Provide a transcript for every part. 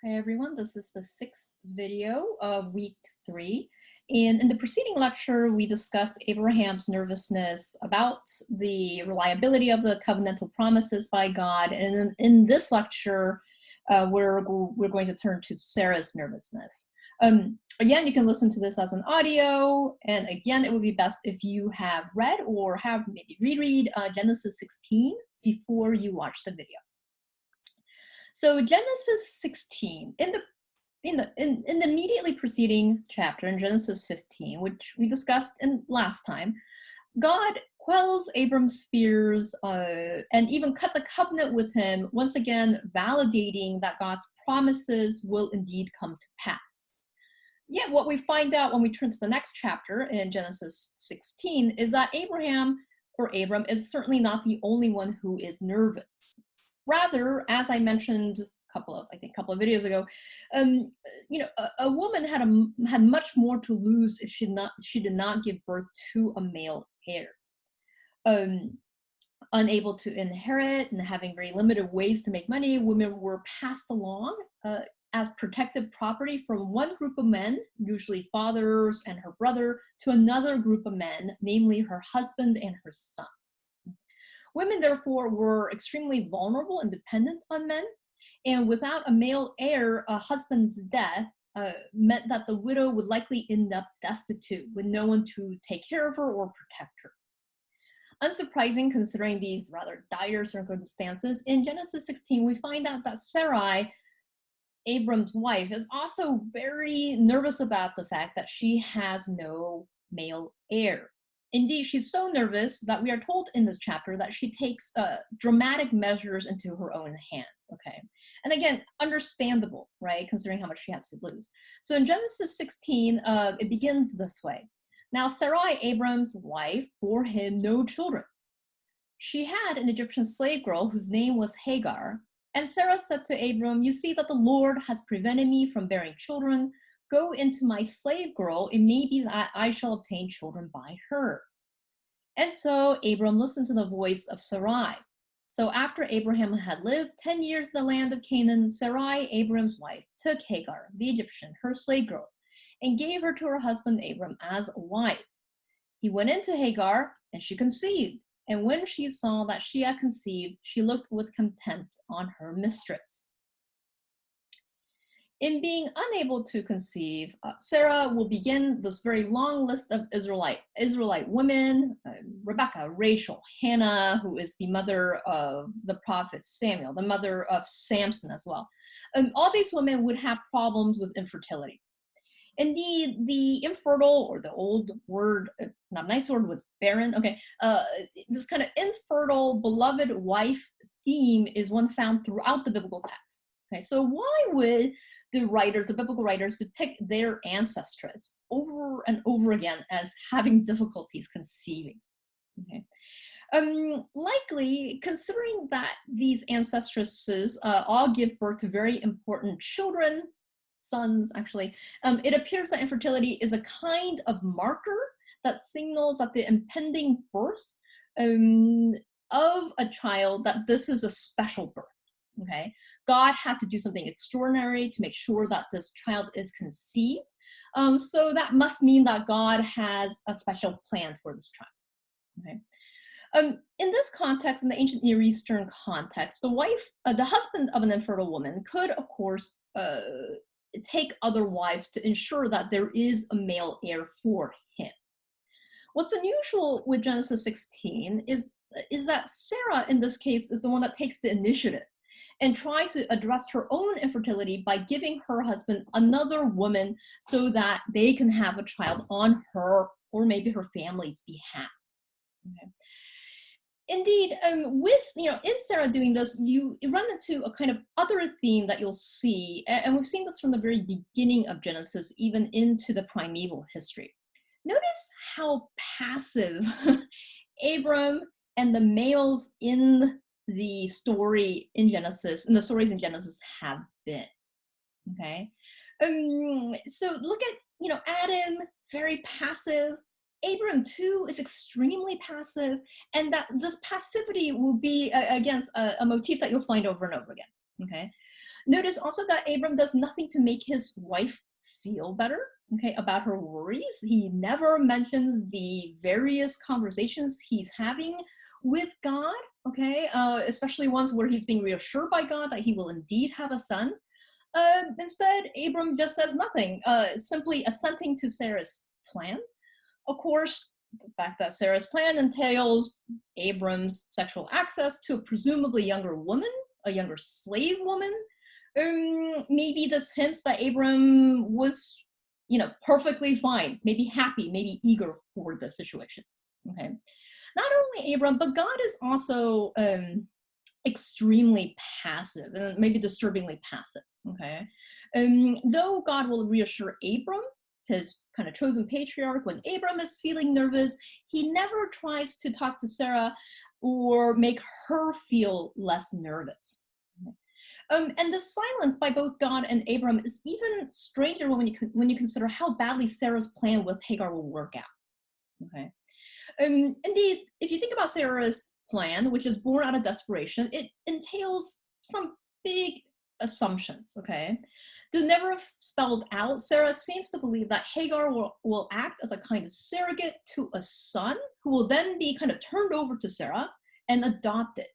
Hi everyone, this is the sixth video of week 3. And in the preceding lecture, we discussed Abraham's nervousness about the reliability of the covenantal promises by God. And in this lecture, we're going to turn to Sarah's nervousness. Again, you can listen to this as an audio. And again, it would be best if you have read or have maybe reread Genesis 16 before you watch the video. So Genesis 16, in the immediately preceding chapter in Genesis 15, which we discussed last time, God quells Abram's fears and even cuts a covenant with him, once again validating that God's promises will indeed come to pass. Yet what we find out when we turn to the next chapter in Genesis 16 is that Abram is certainly not the only one who is nervous. Rather, as I mentioned a couple of videos ago, a woman had much more to lose if she did not give birth to a male heir. Unable to inherit and having very limited ways to make money, women were passed along as protected property from one group of men, usually fathers and her brother, to another group of men, namely her husband and her son. Women, therefore, were extremely vulnerable and dependent on men, and without a male heir, a husband's death meant that the widow would likely end up destitute with no one to take care of her or protect her. Unsurprising, considering these rather dire circumstances, in Genesis 16, we find out that Sarai, Abram's wife, is also very nervous about the fact that she has no male heir. Indeed, she's so nervous that we are told in this chapter that she takes dramatic measures into her own hands, okay? And again, understandable, right, considering how much she had to lose. So in Genesis 16, it begins this way. Now, Sarai, Abram's wife, bore him no children. She had an Egyptian slave girl whose name was Hagar, and Sarah said to Abram, "You see that the Lord has prevented me from bearing children. Go into my slave girl, it may be that I shall obtain children by her." And so Abram listened to the voice of Sarai. So after Abraham had lived 10 years in the land of Canaan, Sarai, Abram's wife, took Hagar, the Egyptian, her slave girl, and gave her to her husband Abram as a wife. He went into Hagar, and she conceived. And when she saw that she had conceived, she looked with contempt on her mistress. In being unable to conceive, Sarah will begin this very long list of Israelite women: Rebecca, Rachel, Hannah, who is the mother of the prophet Samuel, the mother of Samson as well. All these women would have problems with infertility. Indeed, the infertile, or the old word, not a nice word, was barren. Okay, this kind of infertile beloved wife theme is one found throughout the biblical text. Okay, so why would the biblical writers, depict their ancestress over and over again as having difficulties conceiving? Okay. Likely, considering that these ancestresses all give birth to very important children, sons actually, it appears that infertility is a kind of marker that signals that the impending birth of a child, that this is a special birth. Okay, God had to do something extraordinary to make sure that this child is conceived. So that must mean that God has a special plan for this child. Okay. In this context, in the ancient Near Eastern context, the husband of an infertile woman could, of course, take other wives to ensure that there is a male heir for him. What's unusual with Genesis 16 is that Sarah, in this case, is the one that takes the initiative and tries to address her own infertility by giving her husband another woman so that they can have a child on her or maybe her family's behalf. Okay. Indeed, in Sarah doing this, you run into a kind of other theme that you'll see, and we've seen this from the very beginning of Genesis, even into the primeval history. Notice how passive Abram and the males in the stories in Genesis have been. Okay, so look at Adam, very passive. Abram too is extremely passive, and that this passivity will be against a motif that you'll find over and over again. Okay, Notice also that Abram does nothing to make his wife feel better, okay, about her worries. He never mentions the various conversations he's having with God, okay, especially ones where he's being reassured by God that he will indeed have a son. Instead, Abram just says nothing, simply assenting to Sarah's plan. Of course, the fact that Sarah's plan entails Abram's sexual access to a presumably younger woman, a younger slave woman. Maybe this hints that Abram was, perfectly fine, maybe happy, maybe eager for the situation. Okay. Not only Abram, but God is also extremely passive and maybe disturbingly passive. Okay. Though God will reassure Abram, his kind of chosen patriarch, when Abram is feeling nervous, he never tries to talk to Sarah or make her feel less nervous. And the silence by both God and Abram is even stranger when you consider how badly Sarah's plan with Hagar will work out. Okay. Indeed, if you think about Sarah's plan, which is born out of desperation, it entails some big assumptions. Okay. Though never spelled out, Sarah seems to believe that Hagar will act as a kind of surrogate to a son who will then be kind of turned over to Sarah and adopted.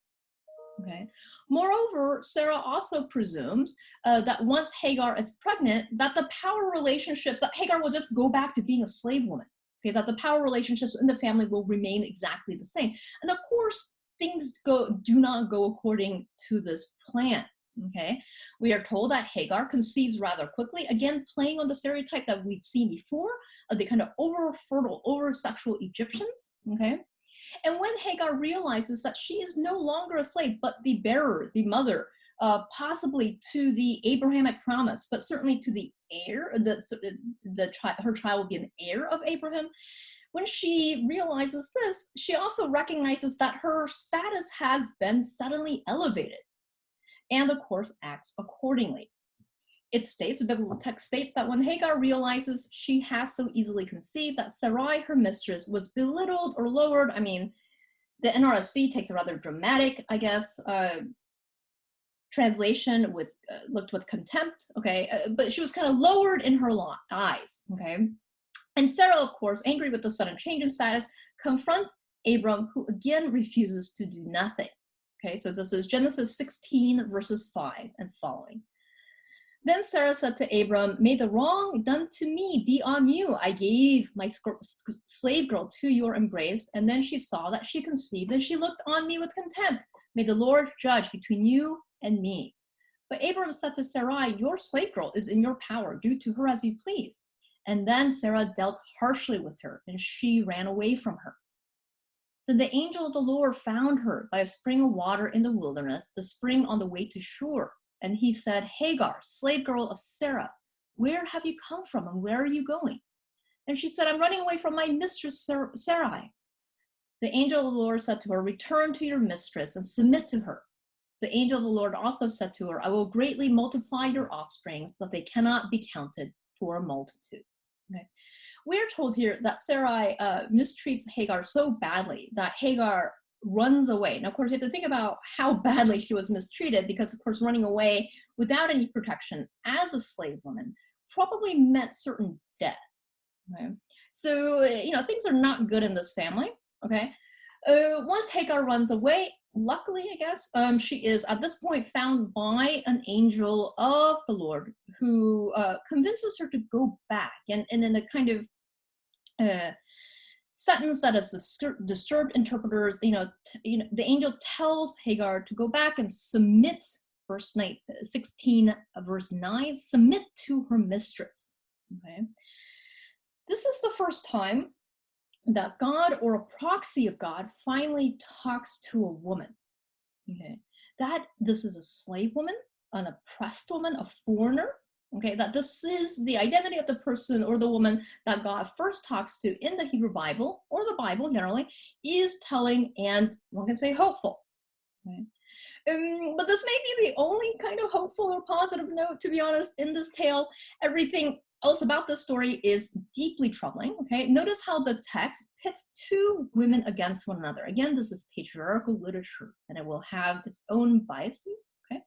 Okay. Moreover, Sarah also presumes that once Hagar is pregnant, that the power relationships, that Hagar will just go back to being a slave woman. Okay, that the power relationships in the family will remain exactly the same. And of course, things do not go according to this plan. Okay, we are told that Hagar conceives rather quickly, again playing on the stereotype that we've seen before of the kind of over-fertile, over-sexual Egyptians. Okay, and when Hagar realizes that she is no longer a slave, but the bearer, the mother, possibly to the Abrahamic promise, but certainly to the heir, her child will be an heir of Abraham. When she realizes this, she also recognizes that her status has been suddenly elevated, and of course acts accordingly. It states, the biblical text states, that when Hagar realizes she has so easily conceived, that Sarai, her mistress, was belittled or lowered. I mean, the NRSV takes a rather dramatic, I guess, translation with looked with contempt. Okay, but she was kind of lowered in her eyes. Okay, and Sarah, of course, angry with the sudden change in status, confronts Abram, who again refuses to do nothing. Okay, so this is Genesis 16 verses 5 and following. Then Sarah said to Abram, "May the wrong done to me be on you. I gave my slave girl to your embrace, and then she saw that she conceived, and she looked on me with contempt. May the Lord judge between you and me." But Abram said to Sarai, "Your slave girl is in your power. Do to her as you please." And then Sarah dealt harshly with her, and she ran away from her. Then the angel of the Lord found her by a spring of water in the wilderness, the spring on the way to Shur. And he said, "Hagar, slave girl of Sarah, where have you come from and where are you going?" And she said, "I'm running away from my mistress Sarai." The angel of the Lord said to her, "Return to your mistress and submit to her." The angel of the Lord also said to her, "I will greatly multiply your offspring so that they cannot be counted for a multitude." Okay. We're told here that Sarai mistreats Hagar so badly that Hagar runs away. Now, of course, you have to think about how badly she was mistreated, because, of course, running away without any protection as a slave woman probably meant certain death. Okay? So, things are not good in this family. Okay. Once Hagar runs away, luckily, I guess, she is at this point found by an angel of the Lord who convinces her to go back, and in a kind of sentence that is disturbed interpreters, the angel tells Hagar to go back and submit, verse 16, verse 9, submit to her mistress. Okay, this is the first time that God, or a proxy of God, finally talks to a woman. Okay, that this is a slave woman, an oppressed woman, a foreigner. Okay, that this is the identity of the person or the woman that God first talks to in the Hebrew Bible, or the Bible generally, is telling and, one can say, hopeful. Okay. But this may be the only kind of hopeful or positive note, to be honest, in this tale. Everything else about this story is deeply troubling. Okay, notice how the text pits two women against one another. Again, this is patriarchal literature, and it will have its own biases. Okay.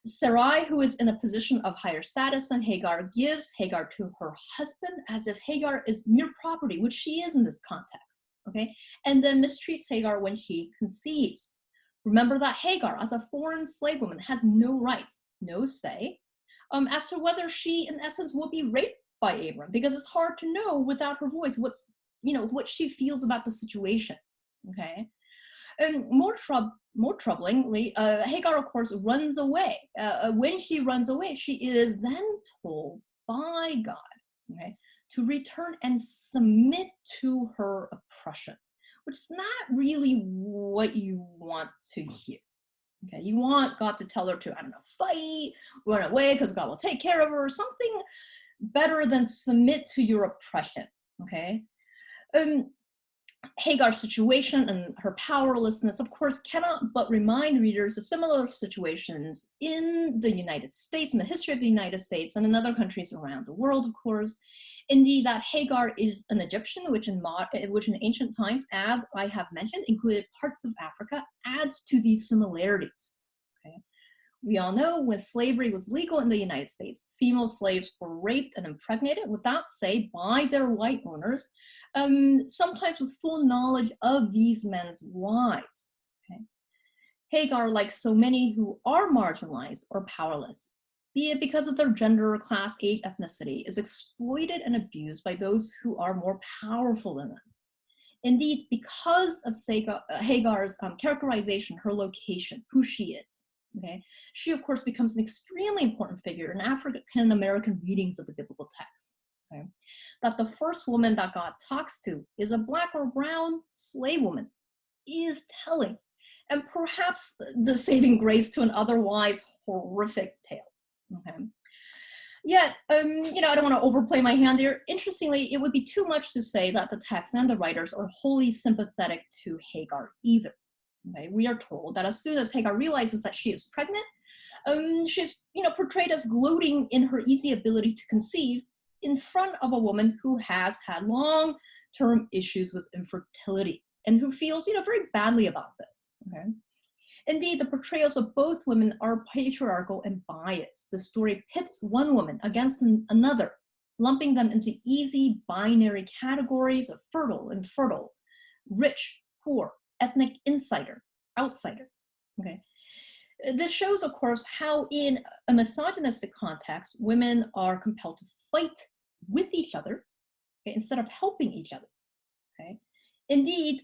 Sarai, who is in a position of higher status than Hagar, gives Hagar to her husband as if Hagar is mere property, which she is in this context, okay? And then mistreats Hagar when she conceives. Remember that Hagar, as a foreign slave woman, has no rights, no say, as to whether she, in essence, will be raped by Abram, because it's hard to know without her voice what she feels about the situation, okay? And more troublingly, Hagar, of course, runs away. When she runs away, she is then told by God, okay, to return and submit to her oppression, which is not really what you want to hear. Okay, you want God to tell her to, I don't know, fight, run away because God will take care of her, something better than submit to your oppression, okay? Hagar's situation and her powerlessness, of course, cannot but remind readers of similar situations in the United States, in the history of the United States, and in other countries around the world, of course. Indeed, that Hagar is an Egyptian, which in ancient times, as I have mentioned, included parts of Africa, adds to these similarities. Okay? We all know when slavery was legal in the United States, female slaves were raped and impregnated without say by their white owners, sometimes with full knowledge of these men's wives. Okay? Hagar, like so many who are marginalized or powerless, be it because of their gender, class, age, ethnicity, is exploited and abused by those who are more powerful than them. Indeed, because of Hagar's characterization, her location, who she is, okay, she of course becomes an extremely important figure in African American readings of the biblical text. Okay? That the first woman that God talks to is a Black or brown slave woman is telling, and perhaps the saving grace to an otherwise horrific tale. Okay. Yet, I don't want to overplay my hand here. Interestingly, it would be too much to say that the text and the writers are wholly sympathetic to Hagar either. Okay? We are told that as soon as Hagar realizes that she is pregnant, she's portrayed as gloating in her easy ability to conceive in front of a woman who has had long-term issues with infertility and who feels very badly about this. Okay? Indeed, the portrayals of both women are patriarchal and biased. The story pits one woman against another, lumping them into easy binary categories of fertile, infertile, rich, poor, ethnic insider, outsider. Okay. This shows, of course, how in a misogynistic context, women are compelled to fight with each other, okay, instead of helping each other. Okay. Indeed,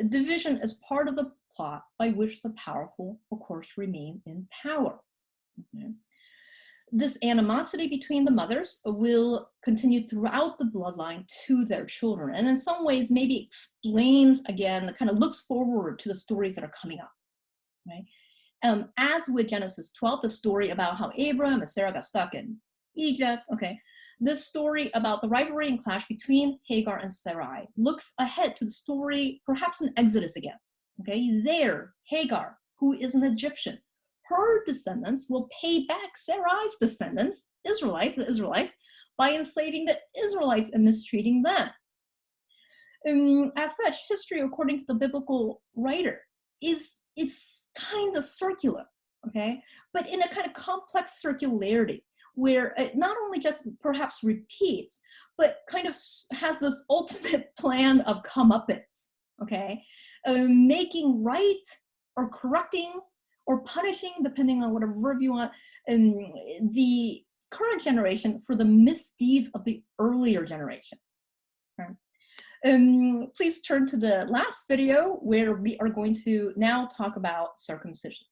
division is part of the plot by which the powerful, of course, remain in power. Okay. This animosity between the mothers will continue throughout the bloodline to their children, and in some ways maybe explains, again, kind of looks forward to the stories that are coming up. Right? As with Genesis 12, the story about how Abraham and Sarah got stuck in Egypt, okay, this story about the rivalry and clash between Hagar and Sarai looks ahead to the story, perhaps in Exodus again. Okay, there, Hagar, who is an Egyptian, her descendants will pay back Sarai's descendants, the Israelites, by enslaving the Israelites and mistreating them. As such, history, according to the biblical writer, it's kind of circular, okay, but in a kind of complex circularity, where it not only just perhaps repeats, but kind of has this ultimate plan of comeuppance, okay? Making right or correcting or punishing, depending on whatever verb you want, the current generation for the misdeeds of the earlier generation. Okay? Please turn to the last video where we are going to now talk about circumcision.